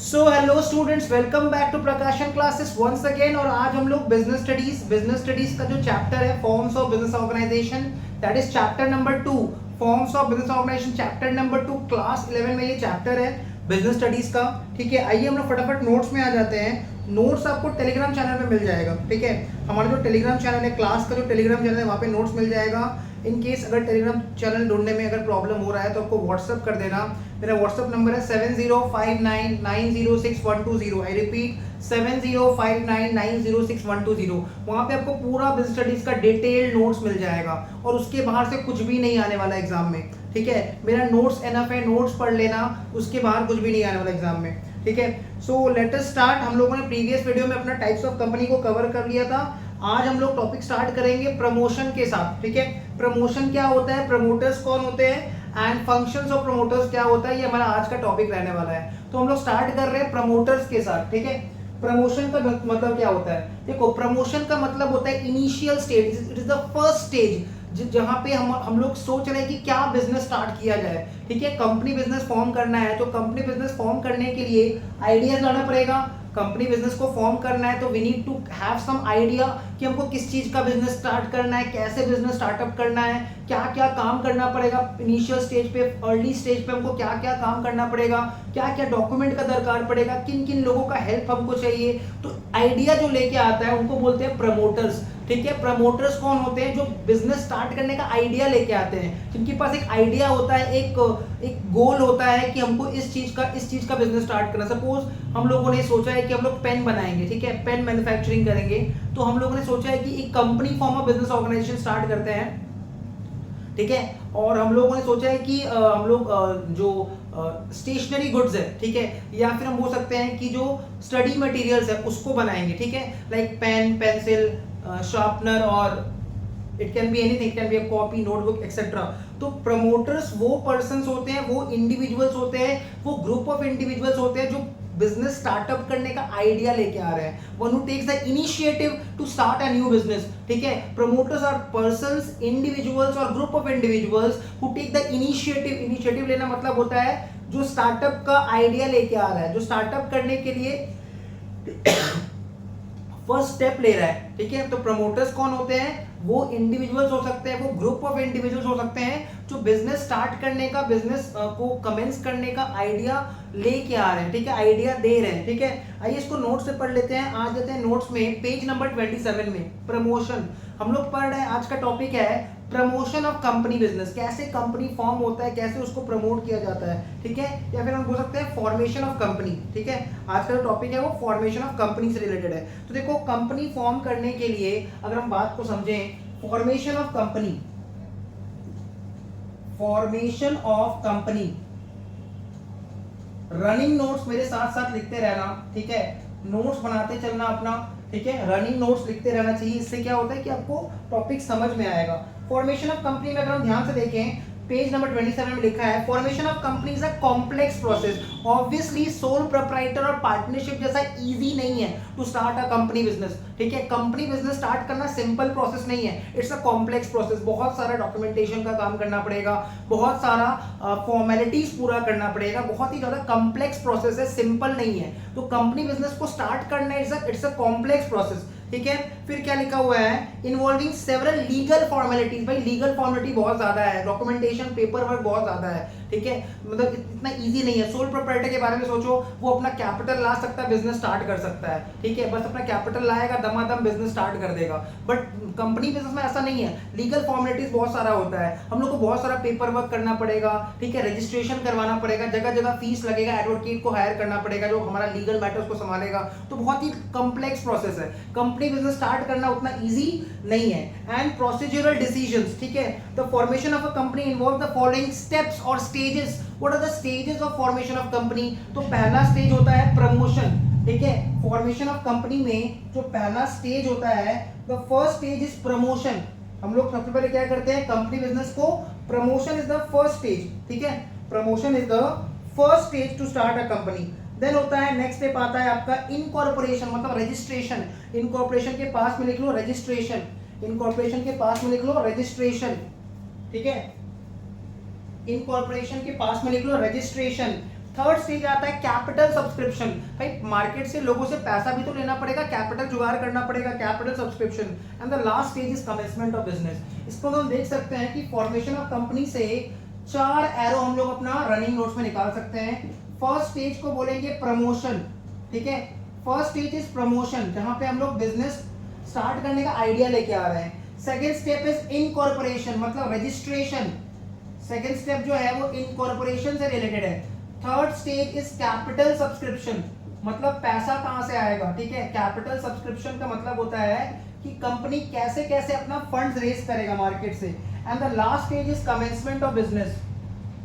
So hello students, welcome back to Prakashan classes once again. और आज हम लोग बिजनेस स्टडीज का जो चैप्टर है forms of business organisation, that is chapter number 2। Forms of business organisation chapter number 2, class 11 में ये चैप्टर है बिजनेस स्टडीज का। ठीक है, आइए हम लोग फटाफट नोट्स में आ जाते हैं। नोट्स आपको टेलीग्राम चैनल पे मिल जाएगा। ठीक है, हमारा जो टेलीग्राम चैनल है, क्लास का जो टेलीग्राम चैनल है, वहाँ पे नोट्स मिल जाएगा। इन केस अगर टेलीग्राम चैनल ढूंढने में अगर प्रॉब्लम हो रहा है तो आपको व्हाट्सअप कर देना। मेरा व्हाट्सअप नंबर है 7059906120। I repeat 7059906120। वहाँ पे आपको पूरा बिजनेस स्टडीज का डिटेल नोट्स मिल जाएगा और उसके बाहर से कुछ भी नहीं आने वाला एग्जाम में। ठीक है, मेरा नोट्स एनफ है, नोट्स पढ़ लेना, उसके बाहर कुछ भी नहीं आने वाला एग्जाम में। ठीक है, सो लेट अस स्टार्ट। हम लोगों ने प्रीवियस वीडियो में अपना टाइप्स ऑफ कंपनी को कवर कर लिया था। आज हम लोग टॉपिक स्टार्ट करेंगे प्रमोशन के साथ। ठीक है, प्रमोशन क्या होता है, प्रमोटर्स कौन होते हैं एंड फंक्शंस ऑफ प्रमोटर्स क्या होता है, ये हमारा आज का टॉपिक रहने वाला है। तो हम लोग स्टार्ट कर रहे हैं प्रमोटर्स के साथ। ठीक है, प्रमोशन का मतलब क्या होता है? देखो, प्रमोशन का मतलब होता है initial stage, it is the first stage जहां पे हम लोग सोच रहे हैं कि क्या बिजनेस स्टार्ट किया जाए। ठीक है, कंपनी बिजनेस फॉर्म करना है, तो कंपनी बिजनेस फॉर्म करने के लिए आइडियाज लाना पड़ेगा। कंपनी बिजनेस को फॉर्म करना है तो we need to have some idea कि हमको किस चीज का बिजनेस स्टार्ट करना है, कैसे बिजनेस स्टार्टअप करना है, क्या क्या काम करना पड़ेगा इनिशियल स्टेज पे, अर्ली स्टेज पे हमको क्या क्या काम करना पड़ेगा, क्या क्या डॉक्यूमेंट का दरकार पड़ेगा, किन किन लोगों का हेल्प हमको चाहिए। तो आइडिया जो लेके आता है उनको बोलते हैं प्रमोटर्स। ठीक है, प्रमोटर्स कौन होते हैं? जो बिजनेस स्टार्ट करने का आइडिया लेके आते हैं, जिनके पास एक आइडिया होता है, एक गोल होता है कि हमको इस चीज का बिजनेस स्टार्ट करना। सपोज हम लोगों ने सोचा है कि हम लोग पेन बनाएंगे। ठीक है, पेन मैन्युफैक्चरिंग करेंगे, तो हम लोगों ने सोचा है कि एक company form of business organisation start करते हैं। ठीक है, और हम लोगों ने सोचा है कि हम लोग जो स्टेशनरी गुड्स है, ठीक है, या फिर हम बोल सकते हैं कि जो स्टडी मटेरियल्स है उसको बनाएंगे। ठीक है, लाइक पेन, पेंसिल, शार्पनर, और it can be anything, it can be a copy, notebook etcetera. तो प्रमोटर्स वो पर्संस होते हैं, वो इंडिविजुअल्स होते हैं, वो ग्रुप ऑफ इंडिविजुअल्स होते हैं जो बिजनेस स्टार्टअप करने का आइडिया लेके आ रहे हैं। One who takes the initiative to start a new business. ठीक है, प्रमोटर्स आर पर्संस, इंडिविजुअल्स और group of individuals who take the initiative. Initiative लेना मतलब होता है जो स्टार्टअप का आइडिया लेके आ रहा है, जो स्टार्टअप करने के लिए फर्स्ट स्टेप ले रहा है। ठीक है, तो प्रमोटर्स कौन होते हैं? वो इंडिविजुअल्स हो सकते हैं, वो ग्रुप ऑफ इंडिविजुअल्स हो सकते हैं जो बिजनेस स्टार्ट करने का, बिजनेस को कमेंस करने का आइडिया लेके आ रहे हैं। ठीक है, आइडिया दे रहे हैं। ठीक है, आइए इसको नोट से पढ़ लेते हैं। आ जाते हैं नोट्स में, पेज नंबर 27 में प्रमोशन हम लोग पढ़ रहे हैं। आज का टॉपिक है प्रमोशन ऑफ कंपनी बिजनेस, कैसे कंपनी फॉर्म होता है, कैसे उसको प्रमोट किया जाता है। ठीक है, या फिर हम बोल सकते हैं फॉर्मेशन ऑफ कंपनी। ठीक है, आज का जो टॉपिक है वो फॉर्मेशन ऑफ कंपनी से रिलेटेड है। तो देखो, कंपनी फॉर्म करने के लिए अगर हम बात को समझें, formation of company, formation of company, running notes मेरे साथ साथ लिखते रहना। ठीक है, नोट्स बनाते चलना अपना। ठीक है, रनिंग नोट्स लिखते रहना चाहिए। इससे क्या होता है कि आपको टॉपिक समझ में आएगा। फॉर्मेशन ऑफ कंपनी में अगर हम ध्यान से देखें, पेज नंबर 27 में लिखा है formation of company is a complex process. Obviously sole proprietor और पार्टनरशिप जैसा इजी नहीं है to start a company business. ठीक है, कंपनी बिजनेस स्टार्ट करना सिंपल प्रोसेस नहीं है, इट्स अ कॉम्प्लेक्स प्रोसेस। बहुत सारा डॉक्यूमेंटेशन का काम करना पड़ेगा, बहुत सारा फॉर्मेलिटीज पूरा करना पड़ेगा, बहुत ही ज्यादा कॉम्प्लेक्स प्रोसेस है, सिंपल नहीं है। तो कंपनी बिजनेस को स्टार्ट करना इट्स अ कॉम्प्लेक्स प्रोसेस। ठीक है, फिर क्या लिखा हुआ है, इन्वॉल्विंग सेवरल लीगल फॉर्मेलिटीज। भाई लीगल फॉर्मेलिटी बहुत ज्यादा है, डॉक्यूमेंटेशन, पेपर वर्क बहुत ज्यादा है। ठीक है, मतलब इतना इजी नहीं है। सोल प्रोप्राइटर के बारे में सोचो, वो अपना कैपिटल ला सकता है, बिजनेस स्टार्ट कर सकता है। ठीक है, बस अपना कैपिटल लाएगा, दमादम बिजनेस स्टार्ट कर देगा। बट कंपनी बिजनेस में ऐसा नहीं है, लीगल फॉर्मेलिटीज बहुत सारा होता है, हम लोग को बहुत सारा पेपर वर्क करना पड़ेगा। ठीक है, रजिस्ट्रेशन करवाना पड़ेगा, जगह जगह फीस लगेगा, एडवोकेट को हायर करना पड़ेगा जो हमारा लीगल मैटर्स को संभालेगा। तो बहुत ही कॉम्प्लेक्स प्रोसेस है, कंपनी बिजनेस स्टार्ट करना उतना इजी नहीं है। And procedural decisions. ठीक है, the formation of a company involve the following steps और stages. What are the stages of formation of company? तो पहला स्टेज होता है प्रमोशन। ठीक है, फॉर्मेशन ऑफ कंपनी में जो पहला स्टेज होता है, the first stage is promotion. हम लोग सबसे पहले क्या करते हैं, कंपनी बिजनेस को promotion is the first stage. ठीक है, promotion is the first stage to start a company. Then होता है, नेक्स्ट स्टेप आता है आपका इनकॉर्पोरेशन, मतलब रजिस्ट्रेशन। इनकॉर्पोरेशन के पास में लिख लो रजिस्ट्रेशन, इनकॉर्पोरेशन के पास में लिख लो रजिस्ट्रेशन। ठीक है, इनकॉर्पोरेशन के पास में लिख लो रजिस्ट्रेशन। थर्ड स्टेज आता है कैपिटल सब्सक्रिप्शन। भाई मार्केट से लोगों से पैसा भी तो लेना पड़ेगा, कैपिटल जुगाड़ करना पड़ेगा, capital subscription. And the last stage is commencement of business. इसको हम देख सकते हैं कि फॉर्मेशन ऑफ कंपनी से 4 एरो हम लोग अपना रनिंग नोट्स में निकाल सकते हैं। फर्स्ट स्टेज को बोलेंगे प्रमोशन, ठीक है। फर्स्ट स्टेज इज प्रमोशन, जहां पे हम लोग बिजनेस स्टार्ट करने का आइडिया लेके आ रहे हैं। सेकेंड स्टेप इज इनकॉर्पोरेशन, मतलब रजिस्ट्रेशन। सेकेंड स्टेप जो है वो इनकॉर्पोरेशन से रिलेटेड है। Third stage is capital subscription, मतलब पैसा कहां से आएगा, ठीक है। कैपिटल सब्सक्रिप्शन का मतलब होता है कि कंपनी कैसे कैसे अपना फंड्स रेज करेगा मार्केट से। And the last stage is commencement of business.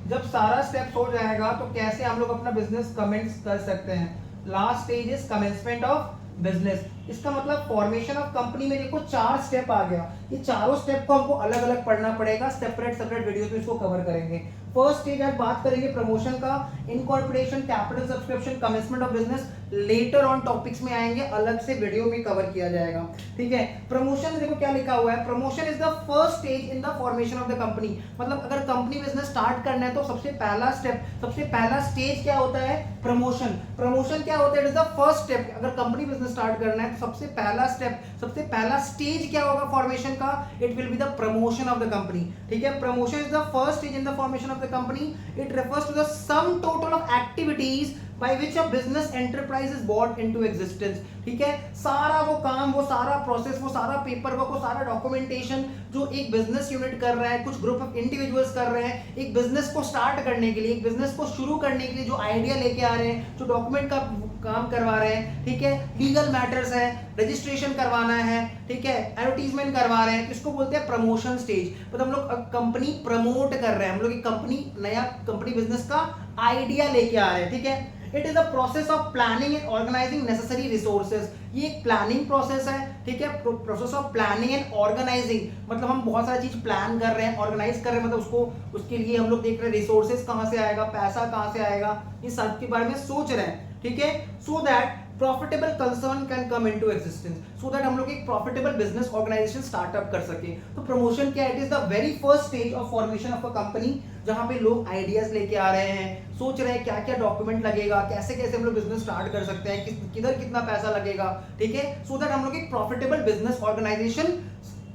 जब सारा स्टेप्स हो जाएगा तो कैसे हम लोग अपना बिजनेस कमेंस कर सकते हैं। Last stage is commencement of business. इसका मतलब फॉर्मेशन ऑफ कंपनी में देखो 4 स्टेप आ गया। ये चारों स्टेप को हमको अलग अलग पढ़ना पड़ेगा, सेपरेट सेपरेट वीडियोस में इसको कवर करेंगे। फर्स्ट स्टेज आज बात करेंगे प्रमोशन का, incorporation, capital subscription, commencement of business later on topics में आएंगे, अलग से वीडियो में कवर किया जाएगा, ठीक है। प्रमोशन देखो क्या लिखा हुआ है, promotion is the first stage in the formation of the company. मतलब अगर कंपनी बिजनेस स्टार्ट करना है तो सबसे पहला स्टेप, सबसे पहला स्टेज क्या होता है, प्रमोशन। प्रमोशन क्या होता है, it is the first step. अगर कंपनी बिजनेस स्टार्ट करना है तो सबसे पहला स्टेप, सबसे पहला स्टेज क्या होगा फॉर्मेशन का, it will be the promotion of the company, ठीक है। Promotion is the first stage in the formation of the company. It refers to the sum total of activities by which a business enterprise is brought into existence, ठीक है। सारा वो काम, वो सारा process, वो सारा पेपर वर्क, वो सारा डॉक्यूमेंटेशन जो एक बिजनेस यूनिट कर रहा है, कुछ ग्रुप ऑफ इंडिविजुअल्स कर रहे हैं, एक बिजनेस को स्टार्ट करने के लिए, एक बिजनेस को शुरू करने के लिए जो आइडिया लेके आ रहे हैं, जो डॉक्यूमेंट का काम करवा रहे हैं, ठीक है। लीगल मैटर्स है, रजिस्ट्रेशन करवाना है, ठीक है, एडवर्टीजमेंट करवा रहे हैं, इसको बोलते हैं प्रमोशन स्टेज। मतलब हम लोग कंपनी प्रमोट कर रहे हैं, हम लोग एक कंपनी, नया कंपनी बिजनेस का आइडिया लेके आ रहे हैं, ठीक है। It is the process of planning and organising necessary resources. ये एक प्लानिंग प्रोसेस है, ठीक है। Process of planning and organising, मतलब हम बहुत सारी चीज प्लान कर रहे हैं, ऑर्गेनाइज कर रहे हैं, मतलब उसको, उसके लिए हम लोग देख रहे हैं रिसोर्सेज कहां से आएगा, पैसा कहां से आएगा, इस सब के बारे में सोच रहे हैं, ठीक है। So that profitable concern can come into existence, so that हम लोग एक प्रॉफिटेबल बिजनेस ऑर्गेनाइजेशन स्टार्टअप कर सके। तो प्रमोशन क्या है, it is the very first stage of formation of a company, जहां पे लोग आइडियाज लेके आ रहे हैं, सोच रहे हैं क्या क्या डॉक्यूमेंट लगेगा, कैसे कैसे हम लोग बिजनेस स्टार्ट कर सकते हैं, किधर कितना पैसा लगेगा, ठीक है। सो दैट हम लोग एक प्रॉफिटेबल बिजनेस ऑर्गेनाइजेशन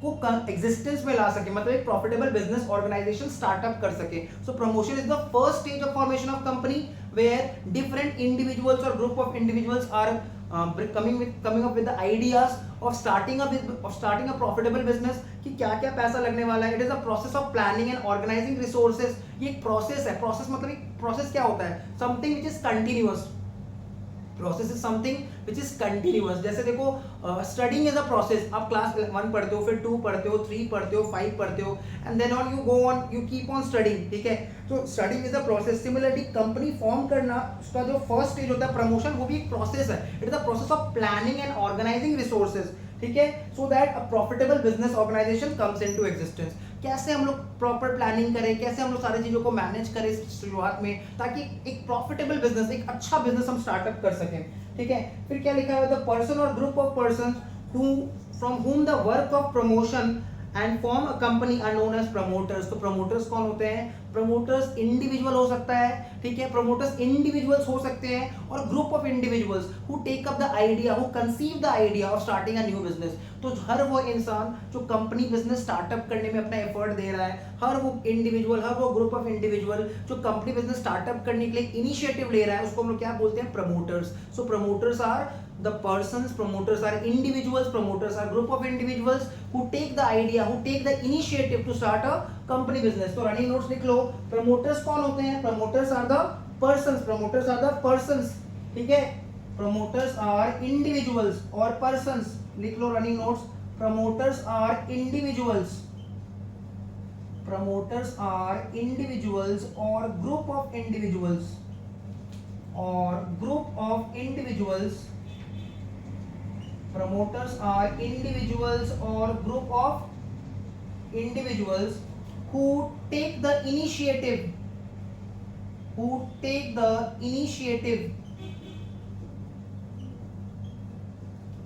को एग्जिस्टेंस में ला सके, मतलब एक प्रॉफिटेबल बिजनेस ऑर्गेनाइजेशन स्टार्टअप कर सके। So promotion is the first stage of formation of company where different individuals or group of individuals are coming up with the ideas of starting a profitable business, कि क्या क्या पैसा लगने वाला है। It is a process of planning and organising resources. ये एक process है। प्रोसेस मतलब एक प्रोसेस क्या होता है, something which is continuous. Process is something which is continuous. जैसे देखो स्टडिंग इज अ प्रोसेस, आप क्लास 1 पढ़ते हो, फिर 2 पढ़ते हो, 3 पढ़ते हो, 5 पढ़ते हो, and then on you go on, you keep on studying, ठीक है। तो studying is a process. Similarly company form करना, उसका जो फर्स्ट स्टेज होता है प्रमोशन, वो भी एक प्रोसेस है। It is a process of planning and organising resources, ठीक है। So that a profitable business organisation comes into existence. कैसे हम लोग प्रॉपर प्लानिंग करें, कैसे हम लोग सारी चीजों को मैनेज करें शुरुआत में, ताकि एक प्रॉफिटेबल बिजनेस, एक अच्छा बिजनेस हम स्टार्टअप कर सकें, ठीक है। फिर क्या लिखा है, द पर्सन और group of person who from whom the work of promotion and form a company are known as promoters। तो promoters कौन होते हैं, promoters इंडिविजुअल हो सकता है, ठीक है। promoters इंडिविजुअल्स हो सकते हैं, और group of individuals who take up the idea, who conceive the idea of starting a new business। तो हर वो इंसान जो कंपनी बिजनेस स्टार्टअप करने में अपना एफर्ट दे रहा है, हर वो इंडिविजुअल, हर वो ग्रुप ऑफ इंडिविजुअल जो कंपनी बिजनेस स्टार्टअप करने के लिए इनिशिएटिव ले रहा है, उसको हम लोग क्या बोलते हैं, promoters. So promoters are the persons, promoters are individuals, promoters are group of individuals who take the idea, who take the initiative to start a company business। तो रनिंग नोट्स लिख लो, promoters कौन होते हैं, promoters are the persons, promoters are the persons, ठीक है। promoters are individuals और persons, लिख लो running notes, promoters are individuals, promoters are individuals or group of individuals, or group of individuals, promoters are individuals or group of individuals who take the initiative, who take the initiative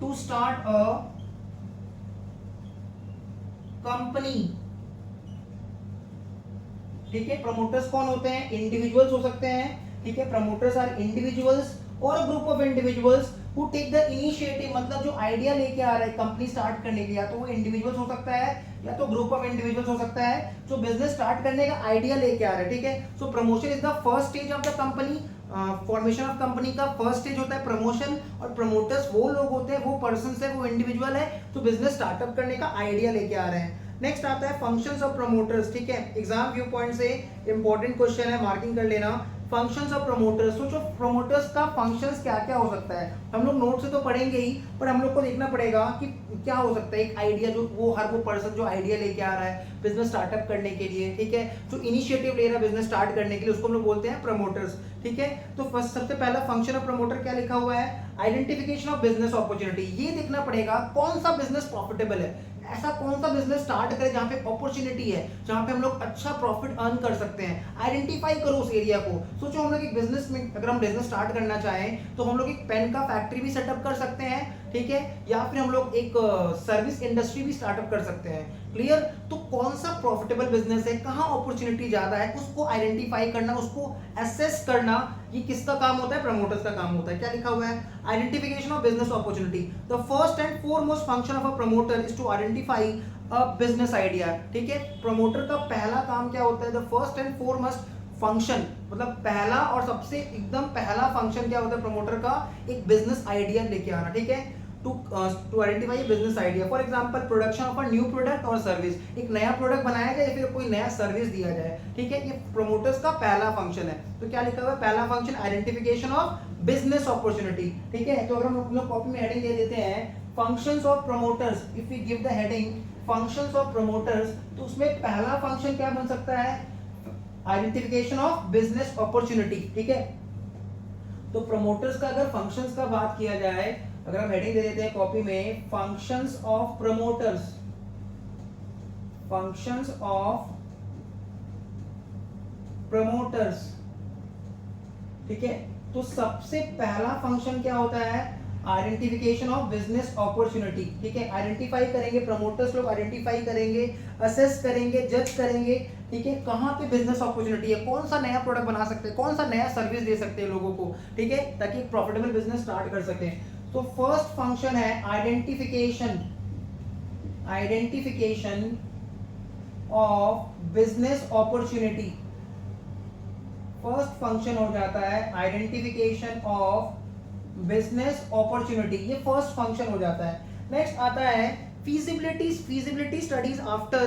to start a company, ठीक है। promoters कौन होते हैं, individuals हो सकते हैं, ठीक है। प्रमोटर्स आर इंडिविजुअल्स और group of individuals who take the initiative, मतलब जो आइडिया लेके आ रहा है कंपनी स्टार्ट करने के लिए, या तो वो इंडिविजुअल्स हो सकता है या तो ग्रुप ऑफ इंडिविजुअल्स हो सकता है जो बिजनेस स्टार्ट करने का आइडिया लेके आ रहा है, ठीक है। So promotion is the first stage of the company. Formation of company का फर्स्ट स्टेज होता है प्रमोशन, और प्रमोटर्स वो लोग होते हैं, वो पर्सन है, वो इंडिविजुअल है जो बिजनेस स्टार्टअप करने का आइडिया लेके आ रहे हैं। नेक्स्ट आता है फंक्शंस ऑफ प्रमोटर्स, ठीक है। एग्जाम व्यू पॉइंट से इंपॉर्टेंट क्वेश्चन है, मार्किंग कर लेना। फंक्शंस ऑफ प्रमोटर्स, सोचो प्रमोटर्स का फंक्शंस क्या क्या हो सकता है। हम लोग नोट से तो पढ़ेंगे ही, पर हम लोग को देखना पड़ेगा कि क्या हो सकता है। एक आइडिया जो वो हर वो पर्सन जो आइडिया लेके आ रहा है बिजनेस स्टार्टअप करने के लिए, ठीक है, जो इनिशिएटिव ले रहा है बिजनेस स्टार्ट करने के लिए, उसको हम लोग बोलते हैं प्रमोटर्स, ठीक है। तो फर्स्ट सबसे पहला फंक्शन ऑफ प्रमोटर क्या लिखा हुआ है, आइडेंटिफिकेशन ऑफ बिजनेस अपॉर्चुनिटी। ये देखना पड़ेगा कौन सा बिजनेस प्रॉफिटेबल है, ऐसा कौन सा बिजनेस स्टार्ट करें जहां पे अपॉर्चुनिटी है, जहां पे हम लोग अच्छा प्रॉफिट अर्न कर सकते हैं। आइडेंटिफाई करो उस एरिया को। सोचो हम लोग एक बिजनेस में, अगर हम बिजनेस स्टार्ट करना चाहें तो हम लोग एक पेन का फैक्ट्री भी सेटअप कर सकते हैं, ठीक है, या फिर हम लोग एक सर्विस इंडस्ट्री भी स्टार्टअप कर सकते हैं। क्लियर। तो कौन सा प्रॉफिटेबल बिजनेस है, कहां अपॉर्चुनिटी ज्यादा है, उसको आइडेंटिफाई करना, उसको असेस करना, ये किसका काम होता है, प्रमोटर्स का काम होता है। क्या लिखा हुआ है, identification of business opportunity. The first and foremost function of a promoter is to identify a business idea, ठीक है। प्रमोटर का पहला काम क्या होता है, the first and foremost function, मतलब पहला और सबसे एकदम पहला फंक्शन क्या होता है प्रमोटर का, एक बिजनेस आइडिया लेके आना, ठीक है। To identify business idea, for example production of a new product और सर्विस, एक नया प्रोडक्ट बनाया जाए या फिर कोई नया सर्विस दिया जाए, ठीक है। ये प्रमोटर्स का पहला फंक्शन है। तो क्या लिखा हुआ है, पहला function identification of business opportunity, ठीक है। तो अगर हम लोग कॉपी में हेडिंग दे देते हैं functions of promoters, if we give the heading functions of promoters, तो उसमें पहला फंक्शन क्या बन सकता है, आइडेंटिफिकेशन ऑफ बिजनेस अपॉर्चुनिटी, ठीक है। तो प्रमोटर्स का अगर फंक्शंस का बात किया जाए, अगर हम हेडिंग दे देते हैं कॉपी में functions of promoters, functions of promoters, ठीक है। तो सबसे पहला फंक्शन क्या होता है, आइडेंटिफिकेशन ऑफ बिजनेस अपॉर्चुनिटी, ठीक है। आइडेंटिफाई करेंगे, प्रमोटर्स लोग आइडेंटिफाई करेंगे, असेस करेंगे, जज करेंगे, ठीक है, कहां पे बिजनेस अपॉर्चुनिटी है, कौन सा नया प्रोडक्ट बना सकते हैं, कौन सा नया सर्विस दे सकते हैं लोगों को, ठीक है, ताकि एक प्रॉफिटेबल बिजनेस स्टार्ट कर सकें। तो फर्स्ट फंक्शन है identification, identification of business opportunity. First function हो जाता है आइडेंटिफिकेशन ऑफ बिजनेस अपॉर्चुनिटी, ये फर्स्ट फंक्शन हो जाता है। नेक्स्ट आता है feasibility studies after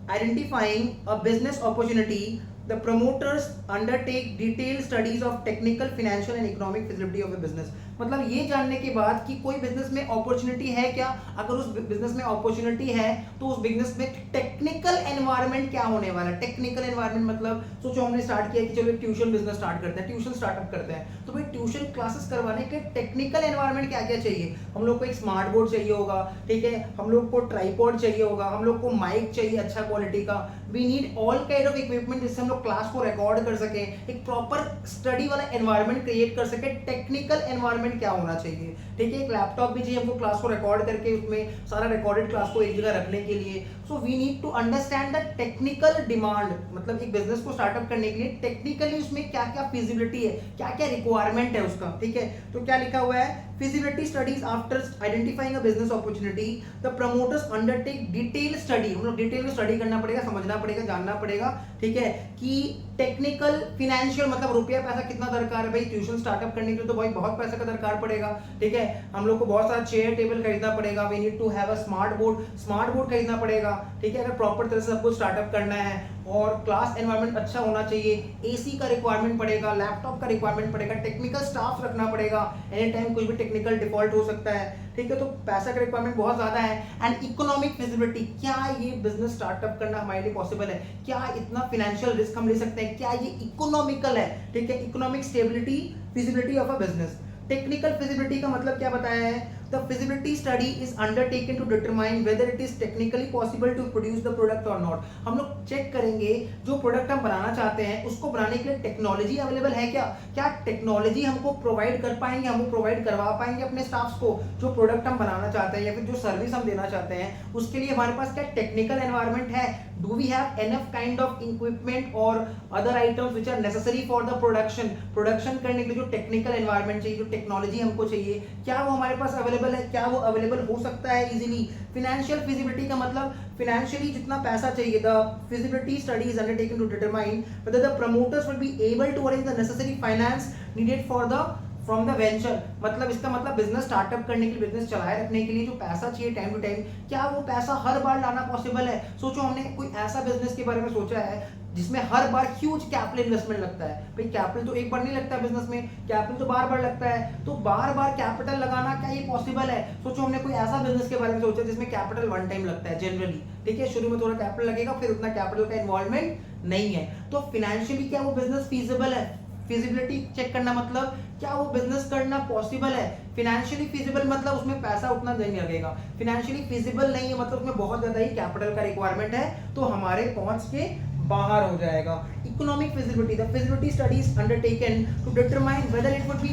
identifying a business opportunity. The promoters undertake detailed studies of technical, financial and economic feasibility of a business. मतलब ये जानने के बाद कि कोई बिजनेस में अपॉर्चुनिटी है क्या, अगर उस बिजनेस में अपॉर्चुनिटी है तो उस बिजनेस में टेक्निकल एनवायरनमेंट क्या होने वाला है। टेक्निकल एनवायरनमेंट मतलब सोचो हमने स्टार्ट किया कि चलो एक ट्यूशन बिजनेस स्टार्ट करते हैं, ट्यूशन स्टार्टअप करते हैं, तो भाई ट्यूशन क्लासेस करवाने के लिए टेक्निकल एनवायरनमेंट क्या क्या चाहिए। हम लोग को एक स्मार्ट बोर्ड चाहिए होगा, ठीक है, हम लोग को ट्राइपॉड चाहिए होगा, हम लोग को माइक चाहिए अच्छा क्वालिटी का, we need all kind of equipment जिससे हम लोग क्लास को रिकॉर्ड कर सके, एक प्रॉपर स्टडी वाला एनवायरनमेंट क्रिएट कर सके। टेक्निकल एनवायरनमेंट क्या होना चाहिए, ठीक है, एक लैपटॉप भी चाहिए हमको क्लास को रिकॉर्ड करके उसमें सारा रिकॉर्डेड क्लास को एक जगह रखने के लिए। So we need to understand the technical demand, मतलब एक बिजनेस को स्टार्टअप करने के लिए टेक्निकली उसमें क्या क्या फिजिबिलिटी है, क्या क्या रिक्वायरमेंट है उसका, ठीक है। तो क्या लिखा हुआ है, feasibility studies after identifying a business opportunity, the promoters undertake detailed study, हम लोग डिटेल में स्टडी करना पड़ेगा, समझना पड़ेगा, जानना पड़ेगा, ठीक है, कि टेक्निकल, फाइनेंशियल मतलब रुपया पैसा कितना दरकार है, भाई ट्यूशन स्टार्टअप करने के लिए तो भाई बहुत पैसे का दरकार पड़ेगा, ठीक है, हम लोग को बहुत सारा चेयर टेबल खरीदना पड़ेगा, we need to have a smart board खरीदना पड़ेगा, ठीक है, अगर प्रॉपर तरह से सब कुछ स्टार्टअप करना है, और क्लास एनवायरनमेंट अच्छा होना चाहिए, एसी का रिक्वायरमेंट पड़ेगा, लैपटॉप का रिक्वायरमेंट पड़ेगा, टेक्निकल स्टाफ रखना पड़ेगा, एनी टाइम कुछ भी टेक्निकल डिफॉल्ट हो सकता है, ठीक है। तो पैसा का रिक्वायरमेंट बहुत ज्यादा है। एंड इकोनॉमिक फिजिबिलिटी, क्या ये बिजनेस स्टार्टअप करना हमारे लिए पॉसिबल है, क्या इतना फाइनेंशियल रिस्क हम ले सकते हैं, क्या ये इकोनॉमिकल है, ठीक है, economic stability feasibility of a business. Technical feasibility का मतलब क्या बताया है, the feasibility study is undertaken to determine whether it is technically possible to produce the product or not. हम लोग चेक करेंगे जो प्रोडक्ट हम बनाना चाहते हैं उसको बनाने के लिए टेक्नोलॉजी अवेलेबल है क्या, क्या टेक्नोलॉजी हमको प्रोवाइड कर पाएंगे, हम प्रोवाइड करवा पाएंगे अपने स्टाफ्स को जो प्रोडक्ट हम बनाना चाहते हैं या फिर जो सर्विस हम देना चाहते हैं, उसके लिए हमारे पास क्या टेक्निकल एनवायरनमेंट है। Do we have enough kind of equipment और other items which are necessary for the production करने के लिए जो टेक्निकल एनवायरनमेंट चाहिए, जो टेक्नोलॉजी हमको चाहिए, क्या वो हमारे पास अवेलेबल है, क्या वो अवेलेबल हो सकता है इजीली। फिनेंशियल फिजिबिलिटी का मतलब फिनेंशियली जितना पैसा चाहिए, the feasibility study is undertaken to determine whether the promoters will be able to arrange the necessary finance needed for the from the venture. मतलब इसका मतलब बिजनेस स्टार्टअप करने के लिए, बिजनेस चलाए रखने के लिए जो पैसा चाहिए टाइम टू टाइम, क्या वो पैसा हर बार लाना पॉसिबल है। सोचो हमने कोई ऐसा बिजनेस के बारे में सोचा है जिसमें हर बार ह्यूज कैपिटल इन्वेस्टमेंट लगता है। भाई कैपिटल तो एक बार नहीं लगता बिजनेस में, कैपिटल तो बार बार लगता है, तो बार बार कैपिटल लगाना क्या ये पॉसिबल है। सोचो हमने कोई ऐसा बिजनेस के बारे में सोचा जिसमें कैपिटल वन टाइम लगता है जनरली, ठीक है, शुरू में थोड़ा कैपिटल लगेगा, फिर उतना कैपिटल का इन्वॉल्वमेंट नहीं है। तो फिनेंशियली क्या वो बिजनेस फीजिबल है। फिजिबिलिटी चेक करना मतलब क्या वो बिजनेस करना पॉसिबल है। फिनेंशियली फिजिबल मतलब उसमें पैसा उतना नहीं लगेगा, फिनेंशियली फिजिबल नहीं है मतलब उसमें बहुत ज्यादा ही कैपिटल का रिक्वायरमेंट है, तो हमारे पहुंच के बाहर हो जाएगा। Economic feasibility, the feasibility study is undertaken to determine whether it would be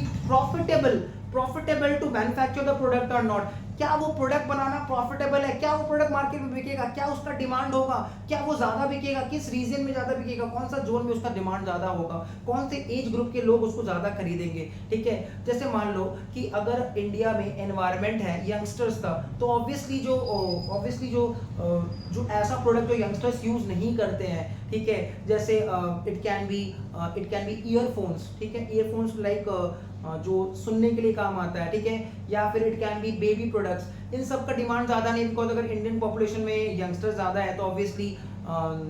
profitable to manufacture the product और नॉट। क्या वो प्रोडक्ट बनाना प्रॉफिटेबल है, क्या वो प्रोडक्ट मार्केट में बिकेगा, क्या उसका डिमांड होगा, क्या वो ज्यादा बिकेगा, किस रीजन में ज्यादा बिकेगा, कौन सा जोन में उसका डिमांड ज्यादा होगा, कौन से एज ग्रुप के लोग उसको ज्यादा खरीदेंगे। ठीक है, जैसे मान लो कि अगर इंडिया में एनवायरनमेंट है यंगस्टर्स का, तो ऑब्वियसली जो ऐसा प्रोडक्ट जो यंगस्टर्स यूज नहीं करते हैं, ठीक है, जैसे इट कैन बी ईयरफोन्स, ठीक है, ईयरफोन्स लाइक जो सुनने के लिए काम आता है, ठीक है, या फिर it can be baby products, इन सब का डिमांड ज्यादा नहीं, बिकॉज अगर इंडियन पॉपुलेशन में यंगस्टर्स ज्यादा है तो ऑब्वियसली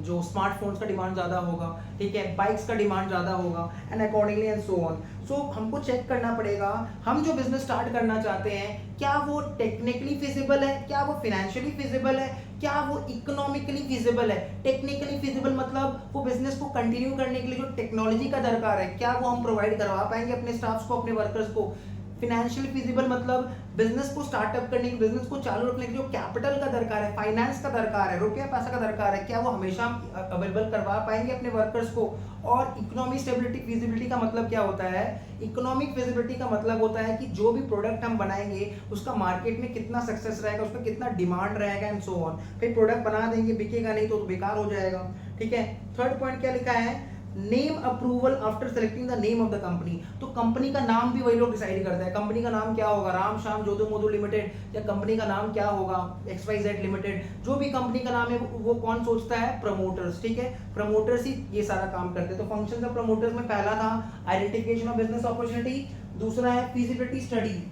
जो स्मार्टफोन्स का डिमांड ज्यादा होगा, ठीक है, बाइक्स का डिमांड ज्यादा होगा and accordingly and so on. So हमको चेक करना पड़ेगा हम जो बिजनेस स्टार्ट करना चाहते हैं क्या वो टेक्निकली फिजिबल है, क्या वो फिनेंशियली फिजिबल है, क्या वो इकोनॉमिकली फिजिबल है। टेक्निकली फिजिबल मतलब वो बिजनेस को कंटिन्यू करने के लिए जो टेक्नोलॉजी का दरकार है क्या वो हम प्रोवाइड करवा पाएंगे अपने स्टाफ्स को, अपने वर्कर्स को। फिनेंशियल फिजिबल मतलब बिजनेस को स्टार्टअप करने के, बिजनेस को चालू रखने के जो कैपिटल का दरकार है, फाइनेंस का दरकार है, रुपया पैसा का दरकार है, क्या वो हमेशा अवेलेबल करवा पाएंगे अपने वर्कर्स को। और इकोनॉमिक स्टेबिलिटी फिजिबिलिटी का मतलब क्या होता है, इकोनॉमिक फिजिबिलिटी का मतलब होता है कि जो भी प्रोडक्ट हम बनाएंगे उसका मार्केट में कितना सक्सेस रहेगा, उसका कितना डिमांड रहेगा एंड सो ऑन। फिर प्रोडक्ट बना देंगे बिकेगा नहीं तो बेकार हो जाएगा। ठीक है, थर्ड पॉइंट क्या लिखा है, name approval after selecting the name of the company. तो कंपनी का नाम भी वही लोग डिसाइड करते हैं, कंपनी का नाम क्या होगा, राम श्याम जोधो मोधो लिमिटेड, या कंपनी का नाम क्या होगा, XYZ लिमिटेड। जो भी कंपनी का नाम है वो कौन सोचता है, प्रमोटर्स। ठीक है, प्रमोटर्स ही ये सारा काम करते हैं। तो फंक्शंस ऑफ प्रमोटर्स में पहला था आइडेंटिफिकेशन ऑफ बिजनेस अपॉर्चुनिटी, दूसरा है फीजिबिलिटी स्टडी,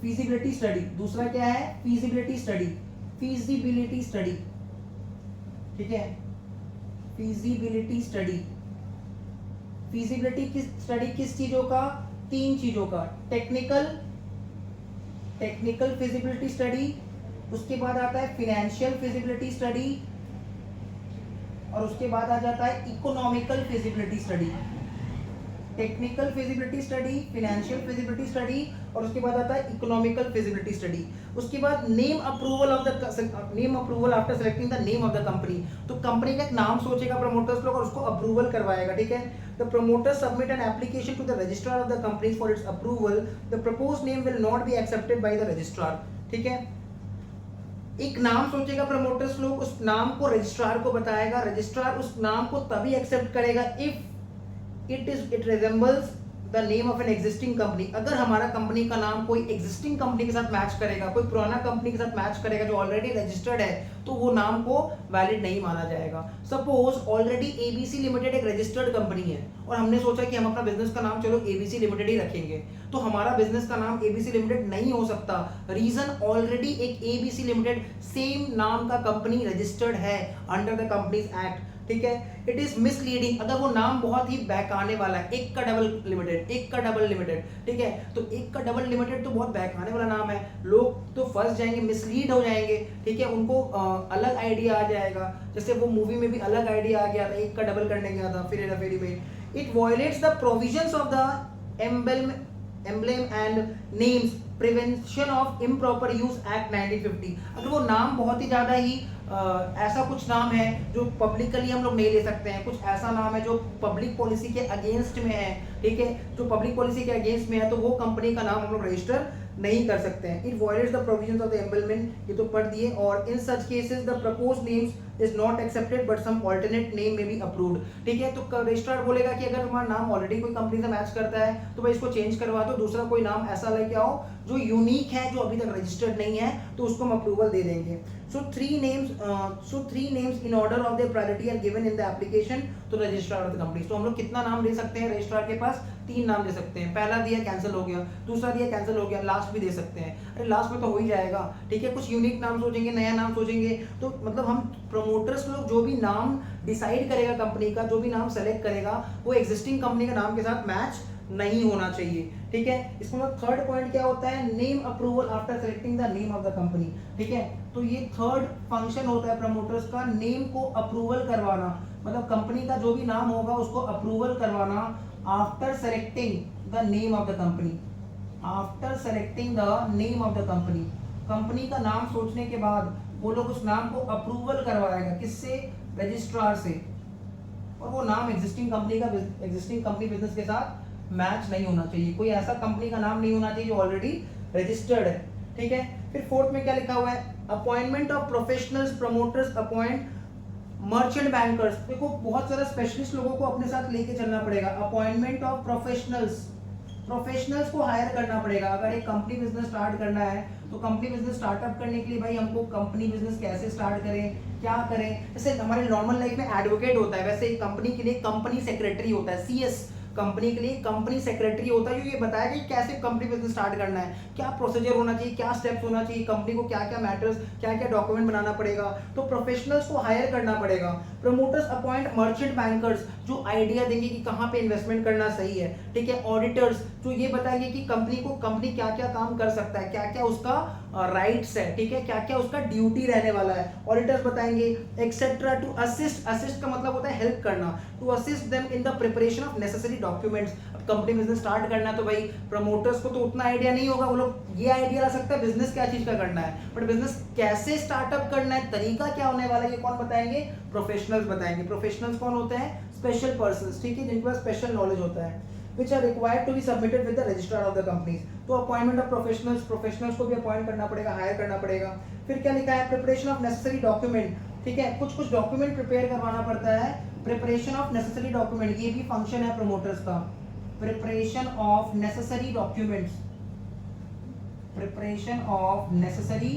फीजिबिलिटी स्टडी, दूसरा क्या है, फीजिबिलिटी स्टडी, फीजिबिलिटी स्टडी। ठीक है, फिजिबिलिटी स्टडी, फिजिबिलिटी किस स्टडी किस चीजों का, तीन चीजों का, टेक्निकल फिजिबिलिटी स्टडी, उसके बाद आता है फिनेंशियल फिजिबिलिटी स्टडी, और उसके बाद आ जाता है economical feasibility study. Technical feasibility study, financial feasibility study, और उसके बाद आता है इकोनॉमिकल फिजिबिलिटी स्टडी। उसके बाद name approval after selecting the name of the company. तो कंपनी का एक नाम सोचेगा प्रमोटर्स लोग और उसको अप्रूवल करवाएगा। ठीक है, the promoter submit an application to the registrar of the company for its approval, the proposed name will not be accepted by the registrar. ठीक है, एक नाम सोचेगा प्रमोटर्स लोग, उस नाम को रजिस्ट्रार को बताएगा, रजिस्ट्रार उस नाम को तभी एक्सेप्ट करेगा if it resembles the name of an existing company। अगर हमारा कंपनी का नाम कोई एग्जिस्टिंग कंपनी के साथ मैच करेगा, कोई पुराना कंपनी के साथ मैच करेगा जो ऑलरेडी रजिस्टर्ड है, तो वो नाम को वैलिड नहीं माना जाएगा। सपोज ऑलरेडी ABC लिमिटेड एक रजिस्टर्ड कंपनी है और हमने सोचा कि हम अपना बिजनेस का नाम चलो ABC लिमिटेड ही रखेंगे, तो हमारा बिजनेस का नाम ABC लिमिटेड नहीं हो सकता। रीजन, ऑलरेडी एक ABC लिमिटेड सेम नाम का कंपनी रजिस्टर्ड है अंडर द कंपनीज एक्ट। ठीक है, इट इज मिसलीडिंग अगर वो नाम बहुत ही बहकाने वाला है, एक का डबल लिमिटेड, ठीक है, तो एक का डबल लिमिटेड तो बहुत बहकाने वाला नाम है, लोग तो फंस जाएंगे, मिसलीड हो जाएंगे। ठीक है, उनको अलग आइडिया आ जाएगा, जैसे वो मूवी में भी अलग आइडिया आ गया था, एक का डबल करने गया था फिर हेरा फेरी में। It violates the provisions of the emblem and names prevention of improper use act 1950। अगर वो नाम बहुत ही ज्यादा ही ऐसा कुछ नाम है जो पब्लिकली हम लोग नहीं ले सकते हैं, कुछ ऐसा नाम है जो पब्लिक पॉलिसी के अगेंस्ट में है, ठीक है, जो पब्लिक पॉलिसी के अगेंस्ट में है, तो वो कंपनी का नाम हम लोग रजिस्टर नहीं कर सकते हैं। It violates the provisions of the emblement, ये तो पढ़ दिए। और in such cases the proposed names is not accepted but some alternate name may be approved. ठीक है, तो रजिस्ट्रार बोलेगा कि अगर तुम्हारा नाम ऑलरेडी कोई कंपनी से मैच करता है तो भाई इसको चेंज करवा दो, दूसरा कोई नाम ऐसा लेके आओ जो यूनिक है, जो अभी तक रजिस्टर्ड नहीं है, तो उसको हम अप्रूवल दे देंगे। So three names in order of their priority are given in the application to registrar of the company। तो हम लोग कितना नाम दे सकते हैं रजिस्ट्रार के पास? 3 नाम दे सकते हैं। पहला दिया कैंसिल हो गया, दूसरा दिया कैंसिल हो गया, लास्ट भी दे सकते हैं। अरे लास्ट में तो हो ही जाएगा, ठीक है। कुछ यूनिक नाम सोचेंगे, नया नाम सोचेंगे, तो मतलब हम प्रमोटर्स लोग जो भी नाम डिसाइड करेगा कंपनी का, जो भी नाम सेलेक्ट करेगा, वो एग्जिस्टिंग कंपनी का नाम के साथ मैच नहीं होना चाहिए, ठीक है। इसमें थर्ड पॉइंट क्या होता है? Name approval after selecting the name of the company, ठीक है। तो ये थर्ड फंक्शन होता है प्रमोटर्स का, नेम को अप्रूवल करवाना, मतलब कंपनी का जो भी नाम होगा उसको अप्रूवल करवाना after selecting the name of the company. After selecting the name of the company, company का नाम सोचने के बाद वो लोग उस नाम को अप्रूवल करवाएगा, किससे? रजिस्ट्रार से। और वो नाम एग्जिस्टिंग कंपनी बिजनेस के साथ मैच नहीं होना चाहिए, कोई ऐसा कंपनी का नाम नहीं होना चाहिए जो ऑलरेडी रजिस्टर्ड है, ठीक है। फिर फोर्थ में क्या लिखा हुआ है? Appointment of professionals, promoters appoint merchant bankers. देखो बहुत सारा स्पेशलिस्ट लोगों को अपने साथ लेके चलना पड़ेगा। अपॉइंटमेंट ऑफ प्रोफेशनल्स को हायर करना पड़ेगा। अगर एक कंपनी बिजनेस स्टार्ट करना है तो कंपनी बिजनेस स्टार्टअप करने के लिए भाई हमको कंपनी बिजनेस कैसे स्टार्ट करें, क्या करें। जैसे हमारे नॉर्मल लाइफ में एडवोकेट होता है, वैसे एक कंपनी के लिए कंपनी सेक्रेटरी होता है, CS कंपनी के लिए कंपनी सेक्रेटरी होता है, जो ये बताया कि कैसे कंपनी बिजनेस स्टार्ट करना है, क्या प्रोसीजर होना चाहिए, क्या स्टेप्स होना चाहिए, कंपनी को क्या क्या मैटर्स, क्या क्या डॉक्यूमेंट बनाना पड़ेगा। तो प्रोफेशनल्स को हायर करना पड़ेगा। प्रमोटर्स अपॉइंट मर्चेंट बैंकर्स, जो आइडिया देंगे कि कहाँ पे इन्वेस्टमेंट करना सही है, ठीक है। ऑडिटर्स, जो ये बताएंगे कि कंपनी क्या क्या काम कर सकता है, क्या क्या उसका राइट्स है, ठीक है, क्या क्या उसका ड्यूटी रहने वाला है, ऑडिटर्स बताएंगे। एक्सेट्रा टू असिस्ट का मतलब होता है हेल्प करना, to assist them in the preparation of necessary documents. अब कंपनी बिजनेस स्टार्ट करना है तो भाई प्रमोटर्स को तो उतना आइडिया नहीं होगा, वो लोग ये आइडिया ला सकता है बिजनेस क्या चीज का करना है, बट बिजनेस कैसे स्टार्टअप करना है, तरीका क्या होने वाला है, ये कौन बताएंगे? प्रोफेशनल्स बताएंगे। प्रोफेशनल्स कौन होते हैं? स्पेशल पर्संस, ठीक है, जिनके पास स्पेशल नॉलेज होता है, which are required to be submitted with the registrar of the companies। तो अपॉइंटमेंट ऑफ प्रोफेशनल्स को भी अपॉइंट करना पड़ेगा, हायर करना पड़ेगा। फिर क्या लिखा है? प्रिपरेशन ऑफ नेसेसरी डॉक्यूमेंट, ठीक है, कुछ डॉक्यूमेंट प्रिपेयर करवाना पड़ता है। प्रिपरेशन ऑफ नेसेसरी डॉक्यूमेंट, ये भी फंक्शन है प्रमोटर्स का। Preparation of necessary documents, preparation of necessary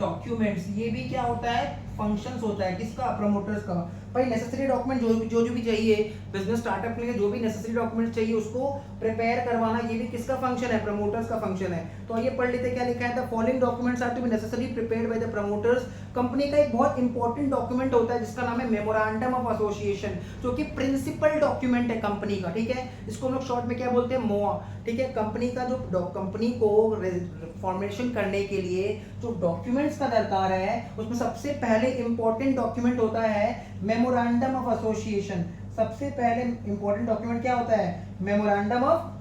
documents, ये भी क्या होता है? फंक्शंस होता है, किसका? प्रमोटर्स का। भाई नेसेसरी डॉक्यूमेंट जो भी चाहिए बिजनेस स्टार्टअप के लिए, जो भी नेसेसरी डॉक्यूमेंट चाहिए उसको प्रिपेयर करवाना, ये भी किसका फंक्शन है? प्रमोटर्स का फंक्शन है। तो आइए पढ़ लेते क्या लिखा है? The following documents are to be necessary prepared by the promoters. Company का एक बहुत इंपॉर्टेंट डॉक्यूमेंट होता है जिसका नाम है मेमोरेंडम ऑफ एसोसिएशन, जो कि प्रिंसिपल डॉक्यूमेंट है कंपनी का, ठीक है। इसको हम लोग शॉर्ट में क्या बोलते हैं? मोआ, ठीक है। कंपनी का जो कंपनी को फॉर्मेशन करने के लिए जो डॉक्यूमेंट्स का दरकार है, उसमें सबसे पहले इंपॉर्टेंट डॉक्यूमेंट होता है मेमोरेंडम ऑफ एसोसिएशन। सबसे पहले इंपॉर्टेंट डॉक्यूमेंट क्या होता है? मेमोरेंडम ऑफ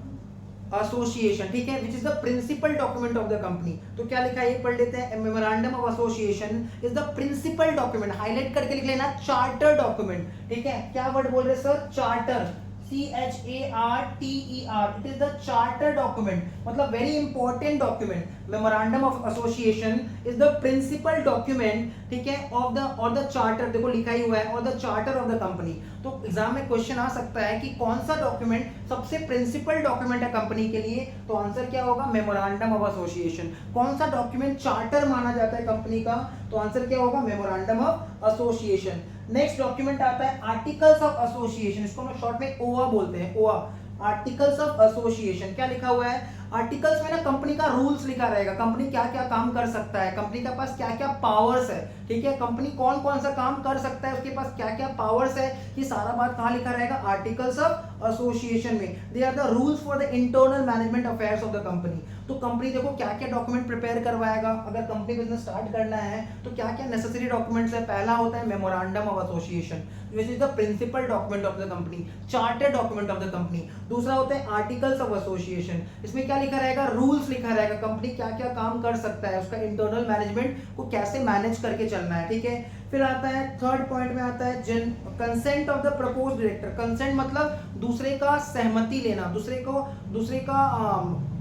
एसोसिएशन, ठीक है, which is the principal document of the company. तो क्या लिखा है ये पढ़ लेते हैं। Memorandum of association is the principal document, highlight करके लिख लेना, चार्टर डॉक्यूमेंट, ठीक है। क्या वर्ड बोल रहे sir? Charter, CHARTER, it is the charter document, मतलब very important document। Memorandum of Association is the principal document, ठीक है, of the or the charter, देखो लिखा ही हुआ है, और the charter of the company। तो एग्जाम में क्वेश्चन आ सकता है कि कौन सा डॉक्यूमेंट सबसे प्रिंसिपल डॉक्यूमेंट है कंपनी के लिए, तो आंसर क्या होगा? Memorandum of association. कौन सा डॉक्यूमेंट चार्टर माना जाता है कंपनी का, तो आंसर क्या होगा? Memorandum of association. Next document आता है आर्टिकल्स ऑफ एसोसिएशन, इसको हम शॉर्ट में ओआ बोलते हैं, ओआ, आर्टिकल्स ऑफ एसोसिएशन। क्या लिखा हुआ है? आर्टिकल्स में ना कंपनी का रूल्स लिखा रहेगा, कंपनी क्या क्या काम कर सकता है, कंपनी के पास क्या क्या पावर्स है, ठीक है, कंपनी कौन कौन सा काम कर सकता है, उसके पास क्या क्या पावर्स है, ये सारा बात कहाँ लिखा रहेगा? आर्टिकल्स ऑफ एसोसिएशन में। They are the rules for the internal management affairs of the company. तो कंपनी देखो क्या क्या डॉक्यूमेंट प्रिपेयर करवाएगा, अगर कंपनी बिजनेस स्टार्ट करना है तो क्या क्या नेसेसरी डॉक्यूमेंट्स है। पहला होता है memorandum of association, which is the principal document of the company, charter document of the company. दूसरा होता है आर्टिकल्स ऑफ एसोसिएशन, इसमें क्या लिखा रहेगा? रूल्स लिखा रहेगा, कंपनी क्या क्या काम कर सकता है, उसका इंटरनल मैनेजमेंट को कैसे मैनेज करके चलना है, ठीक है। फिर आता है थर्ड पॉइंट में आता है consent of the proposed director. Consent मतलब दूसरे का सहमति लेना, दूसरे का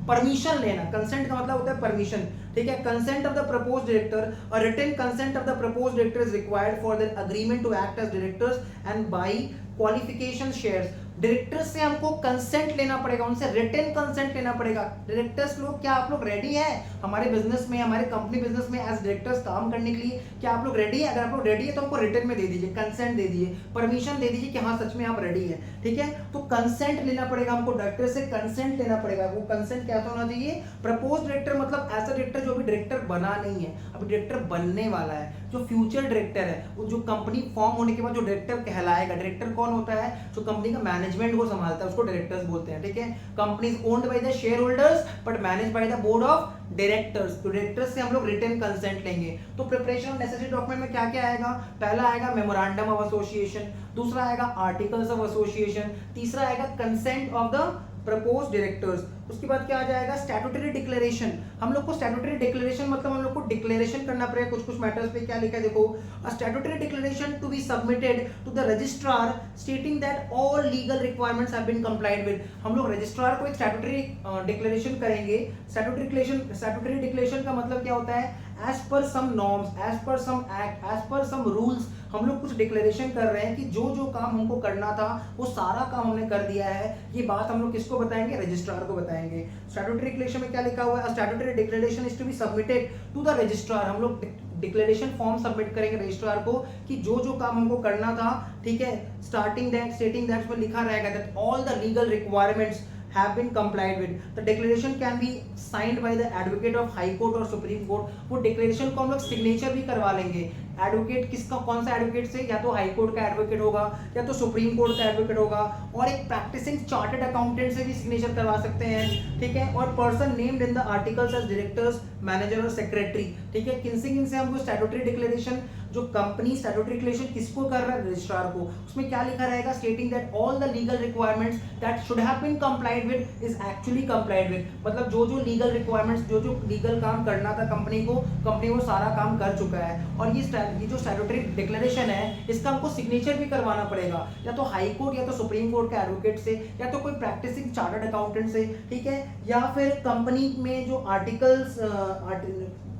परमिशन लेना, कंसेंट का मतलब होता है परमिशन, ठीक है। Consent of the propose director, a written consent of the propose director is required for the agreement to act as directors and buy qualification shares. Directors से हमको कंसेंट लेना पड़ेगा, उनसे रिटन कंसेंट लेना पड़ेगा। डायरेक्टर्स लोग, क्या आप लोग रेडी हैं हमारे बिजनेस में, हमारे कंपनी बिजनेस में एज डायरेक्टर्स काम करने के लिए? क्या आप लोग रेडी है? अगर आप लोग रेडी है तो हमको रिटन में दे दीजिए, कंसेंट दे दीजिए, परमिशन दे दीजिए कि हाँ सच में आप रेडी है, ठीक है। तो कंसेंट लेना पड़ेगा हमको, डायरेक्टर से कंसेंट लेना पड़ेगा। वो कंसेंट कैसा होना चाहिए? प्रपोज डायरेक्टर मतलब ऐसा डायरेक्टर जो अभी डायरेक्टर बना नहीं है, अभी डायरेक्टर बनने वाला है, जो फ्यूचर डायरेक्टर है, वो जो कंपनी फॉर्म होने के बाद जो डायरेक्टर कहलाएगा। डायरेक्टर कौन होता है? जो कंपनी का मैनेजमेंट को संभालता है, उसको डायरेक्टर्स बोलते हैं, ठीक है। Company is owned by the share holders but manage by the board of directors. तो डायरेक्टर्स से हम लोग रिटन कंसेंट लेंगे। तो प्रिपरेशन ऑफ नेसेसरी डॉक्यूमेंट में क्या क्या आएगा? पहला आएगा मेमोरेंडम ऑफ एसोसिएशन, दूसरा आएगा आर्टिकल्स ऑफ एसोसिएशन, तीसरा आएगा consent of the propose directors. उसके बाद क्या आ जाएगा? Statutory declaration. हम लोग को स्टैट्यूटरी डिक्लेरेशन मतलब हम लोग को डिक्लेरेशन करना पड़ेगा कुछ कुछ मैटर्स पे। क्या लिखा है देखो, a statutory declaration to be submitted to the registrar stating that all legal requirements have been complied with. हम लोग रजिस्ट्रार को एक स्टैट्यूटरी डिक्लेरेशन करेंगे। स्टैट्यूटरी डिक्लेरेशन का मतलब क्या होता है? एज पर सम नॉर्म्स, एज पर सम act, as per some rules हम लोग कुछ डिक्लेरेशन कर रहे हैं कि जो जो काम हमको करना था वो सारा काम हमने कर दिया है। ये बात हम लोग किसको बताएंगे? रजिस्ट्रार को बताएंगे। स्टैट्यूटरी डिक्लेरेशन में क्या लिखा हुआ है? Statutory declaration is to be submitted to the registrar. हम लोग डिक्लेरेशन फॉर्म सबमिट करेंगे रजिस्ट्रार को कि जो जो काम हमको करना था, ठीक है। स्टार्टिंग दैट, स्टेटिंग दैट में लिखा रहेगा that all the legal requirements have been complied with. The declaration can be signed by the advocate of high court और supreme court. वो declaration को हम लोग signature भी करवा लेंगे। एडवोकेट किसका, कौन सा एडवोकेट से? या तो हाई कोर्ट का एडवोकेट होगा या तो सुप्रीम कोर्ट का एडवोकेट होगा, और एक प्रैक्टिसिंग चार्टर्ड अकाउंटेंट से भी सिग्नेचर करवा सकते हैं, ठीक है। और person named in the articles as directors, manager और सेक्रेटरी, ठीक है। किनसे हमको स्टैट्यूटरी डिक्लेरेशन, जो कंपनी स्टैट्यूटरी डिक्लेरेशन किसको कर रहा है? रजिस्ट्रार को। उसमें क्या लिखा रहेगा? Stating that all the legal requirements that should have been complied with is actually complied with. मतलब जो जो लीगल रिक्वायरमेंट्स, जो जो लीगल काम करना था कंपनी को, कंपनी वो सारा काम कर चुका है। और ये जो स्टैट्यूटरी डिक्लेरेशन है इसका हमको सिग्नेचर भी करवाना पड़ेगा, या तो हाई कोर्ट या तो सुप्रीम कोर्ट के एडवोकेट से, या तो कोई प्रैक्टिसिंग चार्टर्ड अकाउंटेंट से, ठीक है। या फिर कंपनी में जो आर्टिकल्स,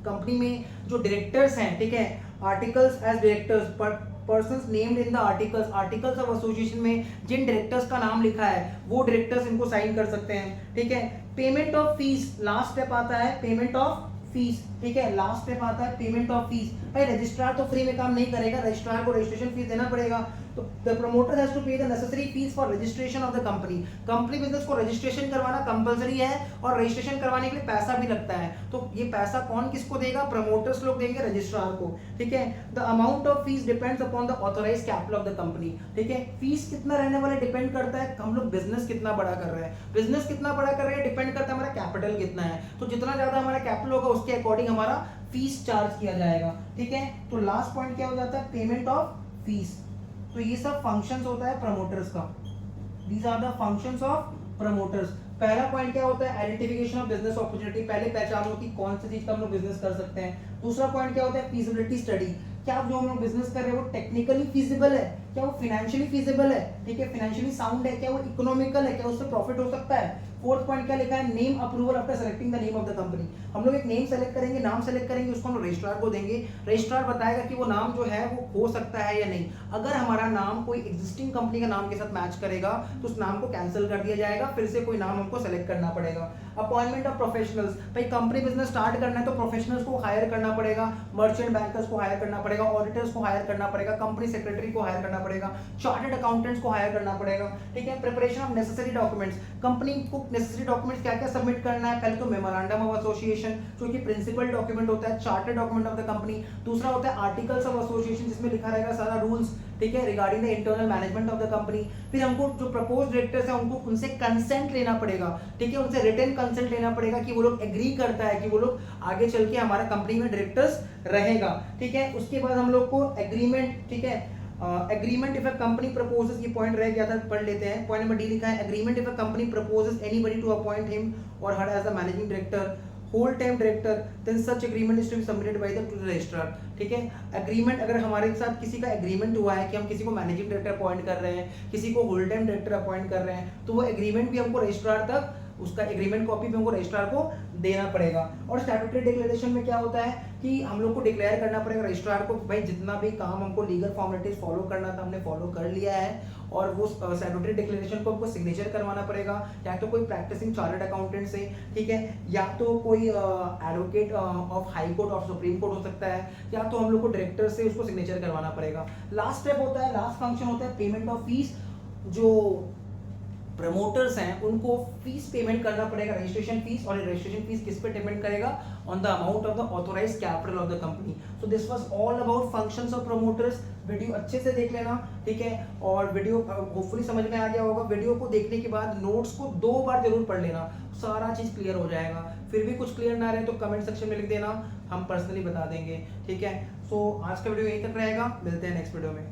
कंपनी में जो डायरेक्टर्स हैं, ठीक है, articles as directors, persons named in the articles, articles of association में जिन डायरेक्टर्स का नाम लिखा है वो डायरेक्टर्स इनको साइन कर सकते हैं, ठीक है। Payment of fees, last step आता है पेमेंट ऑफ फीस, ठीक है। लास्ट स्टेप आता है पेमेंट ऑफ फीस। भाई रजिस्ट्रार तो फ्री में काम नहीं करेगा, रजिस्ट्रार को रजिस्ट्रेशन फीस देना पड़ेगा। तो द प्रमोटर हैज टू पे the necessary fees for registration of the company. Company business को रजिस्ट्रेशन करवाना कंपलसरी है और रजिस्ट्रेशन करवाने के लिए पैसा भी लगता है। तो ये पैसा कौन किसको देगा? प्रमोटर्स लोग देंगे रजिस्ट्रार को, ठीक है। The amount of fees depends upon the authorised capital of the company, ठीक है। फीस कितना रहने वाला डिपेंड करता है हम लोग बिजनेस कितना बड़ा कर रहे हैं। बिजनेस कितना बड़ा कर रहे हैं डिपेंड करता है हमारा कैपिटल कितना है। तो जितना ज्यादा हमारा कैपिटल होगा उसके अकॉर्डिंग हमारा फीस चार्ज किया जाएगा, ठीक है। तो लास्ट पॉइंट क्या हो जाता है? Payment of fees. तो ये सब फंक्शंस होता है प्रमोटर्स का। These are the functions of promoters. पहला पॉइंट क्या होता है? Identification of business opportunity. पहले पहचानो कि कौन सी चीज का हम लोग बिजनेस कर सकते हैं। दूसरा पॉइंट क्या होता है? Feasibility study. क्या जो हम लोग बिजनेस कर रहे हैं वो टेक्निकली फीजिबल है, क्या वो फाइनेंशियली फीजिबल है, ठीक है, फाइनेंशियली साउंड है, क्या वो इकोनॉमिकल है, क्या उससे प्रॉफिट हो सकता है। फोर्थ पॉइंट क्या लिखा है? Name approval after selecting the name of the company. हम लोग एक नेम सेलेक्ट करेंगे, नाम सेलेक्ट करेंगे, उसको हम रजिस्ट्रार को देंगे। रजिस्ट्रार बताएगा कि वो नाम जो है वो हो सकता है या नहीं। अगर हमारा नाम कोई एग्जिस्टिंग कंपनी का नाम के साथ मैच करेगा तो उस नाम को कैंसिल कर दिया जाएगा, फिर से कोई नाम हमको सेलेक्ट करना पड़ेगा। Appointment of professionals. भाई कंपनी बिजनेस स्टार्ट करना है तो प्रोफेशनल्स को हायर करना पड़ेगा, मर्चेंट बैंकर्स को हायर करना पड़ेगा, ऑडिटर्स को हायर करना पड़ेगा, कंपनी सेक्रेटरी को हायर करना पड़ेगा, चार्टर्ड अकाउंटेंट्स को हायर करना पड़ेगा, ठीक है। Preparation of necessary documents. Company को नेसेसरी डॉक्यूमेंट्स क्या क्या सबमिट करना है? पहले तो मेमोरेंडम ऑफ एसोसिएशन जो कि प्रिंसिपल डॉक्यूमेंट होता है, chartered document of the company. दूसरा होता है आर्टिकल्स ऑफ एसोसिएशन जिसमें लिखा रहेगा सारा रूल्स, ठीक है, regarding the internal management of the company. फिर हमको जो प्रपोज डायरेक्टर्स है उनको उनसे कंसेंट लेना पड़ेगा, ठीक है, उनसे रिटन कंसेंट लेना पड़ेगा कि वो लोग एग्री करता है कि वो लोग आगे चल के हमारा कंपनी में डायरेक्टर्स रहेगा, ठीक है। उसके बाद हम लोग को एग्रीमेंट, ठीक है, agreement if a company proposes, ये पॉइंट रह गया था, पढ़ लेते हैं। पॉइंट नंबर डी लिखा है agreement if a company proposes anybody to appoint him or her as the managing director, whole time director, then such agreement is to be submitted by the registrar, ठीक है। Agreement, अगर हमारे साथ किसी का agreement हुआ है कि हम किसी को मैनेजिंग डायरेक्टर अपॉइंट कर रहे हैं, किसी को होल टाइम डायरेक्टर अपॉइंट कर रहे हैं, तो वो एग्रीमेंट भी हमको रजिस्ट्रार तक उसका एग्रीमेंट कॉपी भी हमको रजिस्ट्रार को देना पड़ेगा। और स्टैट्यूटरी डिक्लेरेशन में क्या होता है कि हम लोग को डिक्लेयर करना पड़ेगा रजिस्ट्रार को, भाई जितना भी काम हमको लीगल फॉर्मेलिटीज फॉलो करना था हमने फॉलो कर लिया है, और वो स्टैट्यूटरी डिक्लेरेशन को हमको सिग्नेचर करवाना पड़ेगा, या तो कोई प्रैक्टिसिंग चार्टर्ड अकाउंटेंट से, ठीक है, या तो कोई एडवोकेट ऑफ हाई कोर्ट और सुप्रीम कोर्ट हो सकता है, या तो हम लोग को डायरेक्टर से उसको सिग्नेचर करवाना पड़ेगा। लास्ट स्टेप होता है, लास्ट फंक्शन होता है पेमेंट ऑफ फीस। जो प्रमोटर्स हैं उनको फीस पेमेंट करना पड़ेगा, रजिस्ट्रेशन फीस, और रजिस्ट्रेशन फीस किस पे पेमेंट करेगा, on the amount of the authorised capital of the company. So this was all about functions of promoters. Video अच्छे से देख लेना, ठीक है, और वीडियो होपफुली समझ में आ गया होगा। वीडियो को देखने के बाद नोट्स को 2 बार जरूर पढ़ लेना, सारा चीज क्लियर हो जाएगा। फिर भी कुछ क्लियर ना रहे तो कमेंट सेक्शन में लिख देना, हम पर्सनली बता देंगे, ठीक है। सो आज का वीडियो यहीं तक रहेगा, मिलते हैं नेक्स्ट वीडियो में।